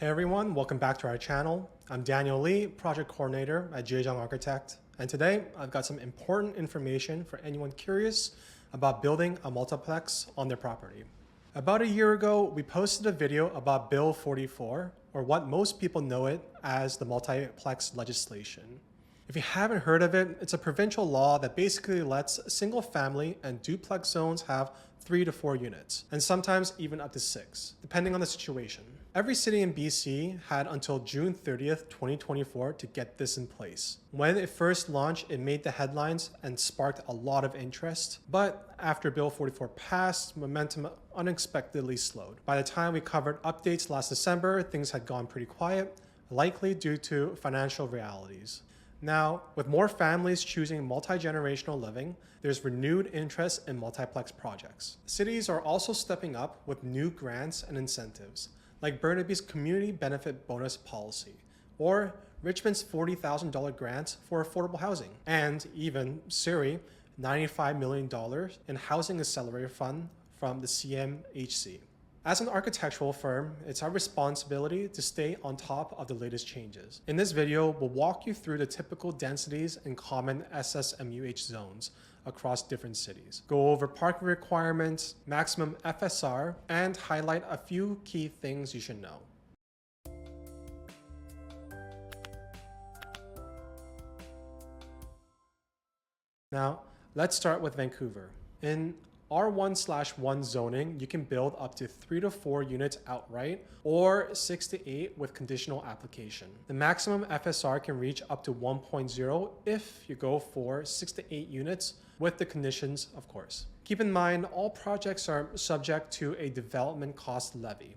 Hey everyone, welcome back to our channel. I'm Daniel Lee, Project Coordinator at Jejong Architect, and today I've got some important information for anyone curious about building a multiplex on their property. About a year ago, we posted a video about Bill 44, or what most people know it as the multiplex legislation. If you haven't heard of it, it's a provincial law that basically lets single family and duplex zones have 3 to 4 units, and sometimes even up to 6, depending on the situation. Every city in BC had until June 30th, 2024 to get this in place. When it first launched, it made the headlines and sparked a lot of interest, but after Bill 44 passed, momentum unexpectedly slowed. By the time we covered updates last December, things had gone pretty quiet, likely due to financial realities. Now, with more families choosing multi-generational living, there's renewed interest in multiplex projects. Cities are also stepping up with new grants and incentives, like Burnaby's Community Benefit Bonus Policy, or Richmond's $40,000 grant for affordable housing, and even Surrey, $95 million in Housing Accelerator Fund from the CMHC. As an architectural firm, it's our responsibility to stay on top of the latest changes. In this video, we'll walk you through the typical densities and common SSMUH zones across different cities, go over parking requirements, maximum FSR, and highlight a few key things you should know. Now, let's start with Vancouver. In R1/1 zoning, you can build up to 3 to 4 units outright or 6 to 8 with conditional application. The maximum FSR can reach up to 1.0 if you go for 6 to 8 units with the conditions, of course. Keep in mind, all projects are subject to a development cost levy,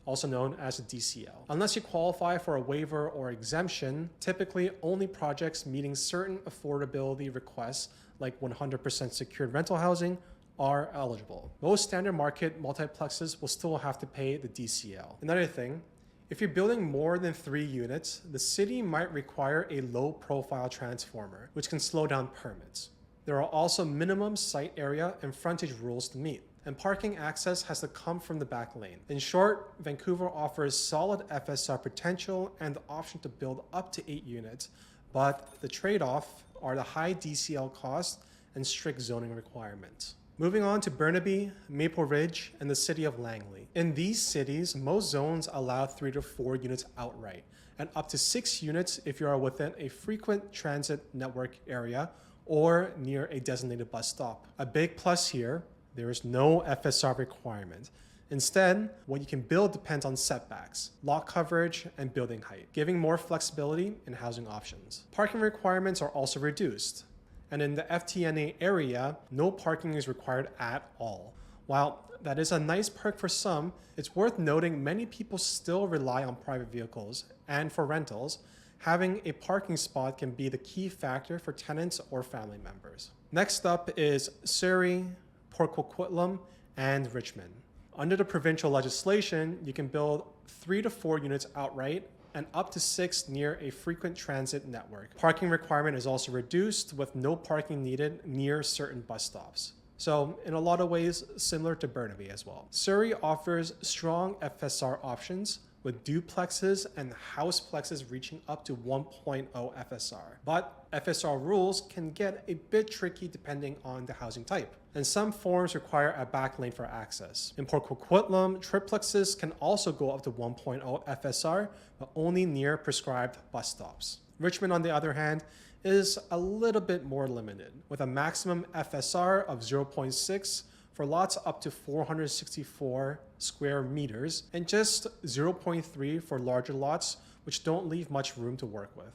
also known as a DCL. Unless you qualify for a waiver or exemption, typically only projects meeting certain affordability requests like 100% secured rental housing are eligible. Most standard market multiplexes will still have to pay the DCL. Another thing, if you're building more than 3 units, the city might require a low profile transformer, which can slow down permits. There are also minimum site area and frontage rules to meet, and parking access has to come from the back lane. In short, Vancouver offers solid FSR potential and the option to build up to 8 units, but the trade-off are the high DCL cost and strict zoning requirements. Moving on to Burnaby, Maple Ridge, and the city of Langley. In these cities, most zones allow 3 to 4 units outright, and up to 6 units if you are within a frequent transit network area or near a designated bus stop. A big plus here, there is no FSR requirement. Instead, what you can build depends on setbacks, lot coverage, and building height, giving more flexibility in housing options. Parking requirements are also reduced, and in the FTNA area, no parking is required at all. While that is a nice perk for some, it's worth noting many people still rely on private vehicles, and for rentals, having a parking spot can be the key factor for tenants or family members. Next up is Surrey, Port Coquitlam, and Richmond. Under the provincial legislation, you can build 3 to 4 units outright and up to 6 near a frequent transit network. Parking requirement is also reduced with no parking needed near certain bus stops. So in a lot of ways, similar to Burnaby as well. Surrey offers strong FSR options with duplexes and houseplexes reaching up to 1.0 FSR. But FSR rules can get a bit tricky depending on the housing type, and some forms require a back lane for access. In Port Coquitlam, triplexes can also go up to 1.0 FSR, but only near prescribed bus stops. Richmond, on the other hand, is a little bit more limited, with a maximum FSR of 0.6 for lots up to 464 square meters, and just 0.3 for larger lots, which don't leave much room to work with.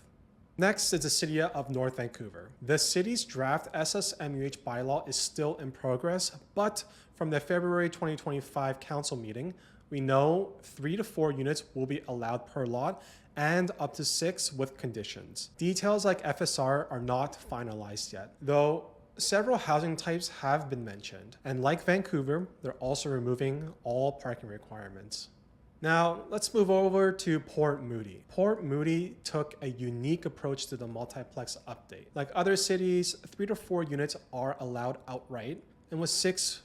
Next is the city of North Vancouver. The city's draft SSMUH bylaw is still in progress, but from the February 2025 council meeting, we know 3 to 4 units will be allowed per lot and up to 6 with conditions. Details like FSR are not finalized yet, though several housing types have been mentioned, and like Vancouver, they're also removing all parking requirements. Now, let's move over to Port Moody. Port Moody took a unique approach to the multiplex update. Like other cities, 3 to 4 units are allowed outright, and with 6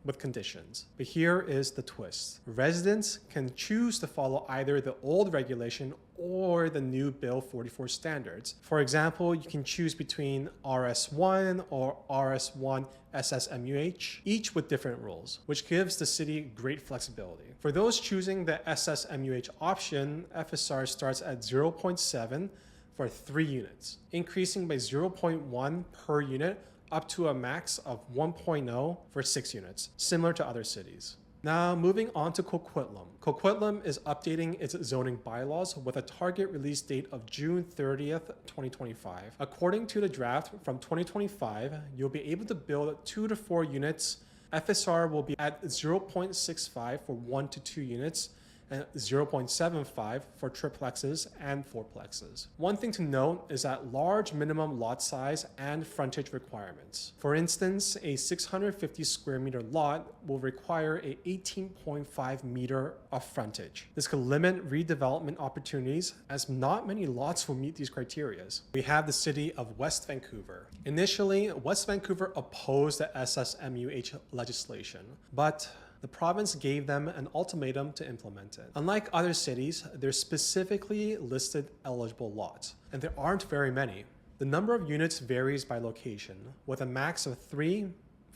with conditions. But here is the twist. Residents can choose to follow either the old regulation or the new Bill 44 standards. For example, you can choose between RS1 or RS1 SSMUH, each with different rules, which gives the city great flexibility. For those choosing the SSMUH option, FSR starts at 0.7 for 3 units, increasing by 0.1 per unit up to a max of 1.0 for 6 units, similar to other cities. Now moving on to Coquitlam. Coquitlam is updating its zoning bylaws with a target release date of June 30th, 2025. According to the draft from 2025, you'll be able to build 2 to 4 units. FSR will be at 0.65 for 1 to 2 units, and 0.75 for triplexes and fourplexes. One thing to note is that large minimum lot size and frontage requirements. For instance, a 650 square meter lot will require a 18.5 meter of frontage. This could limit redevelopment opportunities as not many lots will meet these criteria. We have the city of West Vancouver. Initially, West Vancouver opposed the SSMUH legislation, but the province gave them an ultimatum to implement it. Unlike other cities, they're specifically listed eligible lots, and there aren't very many. The number of units varies by location, with a max of 3,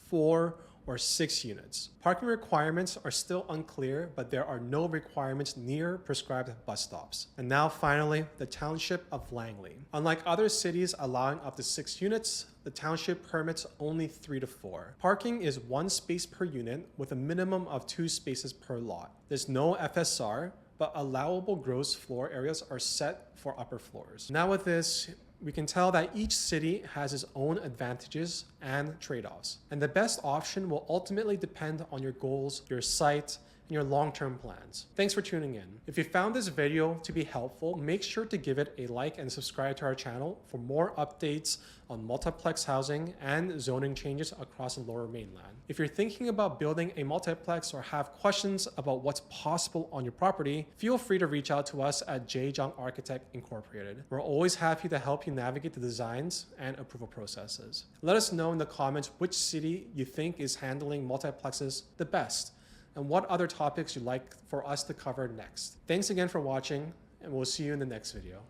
4, or 6 units. Parking requirements are still unclear, but there are no requirements near prescribed bus stops. And now finally, the Township of Langley. Unlike other cities allowing up to 6 units, the township permits only 3 to 4. Parking is 1 space per unit with a minimum of 2 spaces per lot. There's no FSR, but allowable gross floor areas are set for upper floors. Now with this, we can tell that each city has its own advantages and trade-offs, and the best option will ultimately depend on your goals, your site, and your long-term plans. Thanks for tuning in. If you found this video to be helpful, make sure to give it a like and subscribe to our channel for more updates on multiplex housing and zoning changes across the Lower Mainland. If you're thinking about building a multiplex or have questions about what's possible on your property, feel free to reach out to us at Jung Architect Incorporated. We're always happy to help you navigate the designs and approval processes. Let us know in the comments which city you think is handling multiplexes the best, and what other topics you'd like for us to cover next. Thanks again for watching, and we'll see you in the next video.